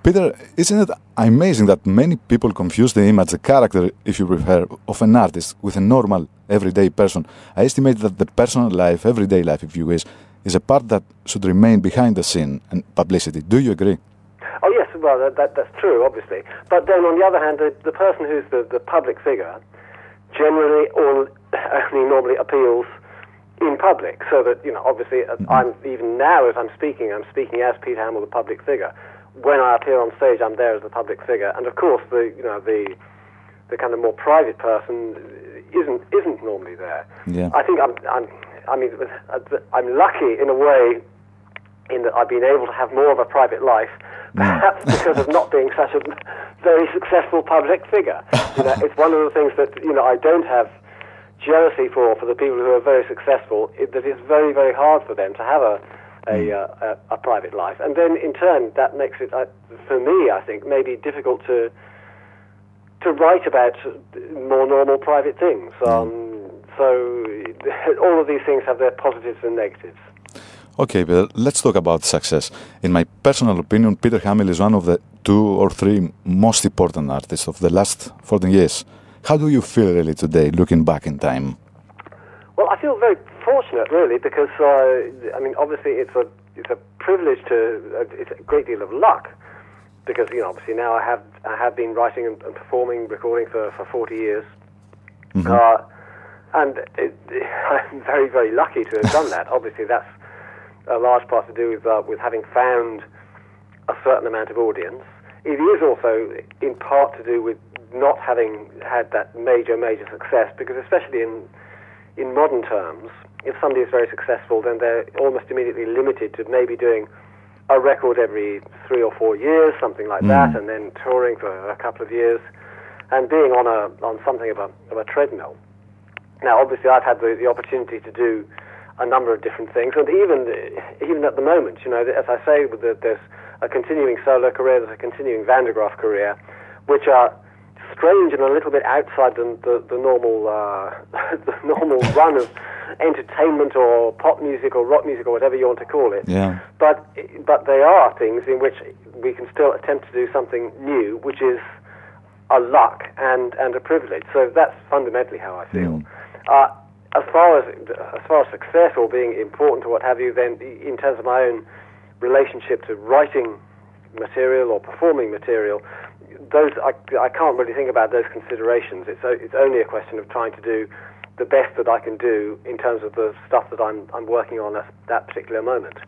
Peter, isn't it amazing that many people confuse the image, the character, if you prefer, of an artist with a normal, everyday person? I estimate that the personal life, everyday life, if you wish, is a part that should remain behind the scene and publicity. Do you agree? Oh, yes, well, that's true, obviously. But then, on the other hand, the person who's the public figure generally or only normally appeals in public, so that, obviously, I'm even now, as I'm speaking as Peter Hamill, the public figure. When I appear on stage, I'm there as the public figure, and of course, the kind of more private person isn't normally there. Yeah. I think I'm lucky in a way in that I've been able to have more of a private life, perhaps because of not being such a very successful public figure. It's one of the things that I don't have jealousy for the people who are very successful. That it's very, very hard for them to have a private life, and then in turn that makes it, for me, I think, maybe difficult to write about more normal private things. So all of these things have their positives and negatives. Okay, Peter, let's talk about success. In my personal opinion, Peter Hamill is one of the 2 or 3 most important artists of the last 14 years. How do you feel really today, looking back in time? Well, I feel very fortunate, really, because obviously it's a privilege it's a great deal of luck, because obviously now I have been writing and performing, recording for 40 years, and I'm very, very lucky to have done that. Obviously, that's a large part to do with having found a certain amount of audience. It is also in part to do with not having had that major success, because especially in modern terms, if somebody is very successful, then they're almost immediately limited to maybe doing a record every 3 or 4 years, something like that, and then touring for a couple of years, and being on something of a treadmill. Now, obviously, I've had the opportunity to do a number of different things, and even at the moment, as I say, there's a continuing solo career, there's a continuing Van der Graaf career, which are strange and a little bit outside the normal the normal run of entertainment or pop music or rock music or whatever you want to call it. Yeah. But they are things in which we can still attempt to do something new, which is a luck and a privilege. So that's fundamentally how I feel. As far as success or being important or what have you, then in terms of my own relationship to writing material or performing material, those I can't really think about those considerations. It's only a question of trying to do the best that I can do in terms of the stuff that I'm working on at that particular moment.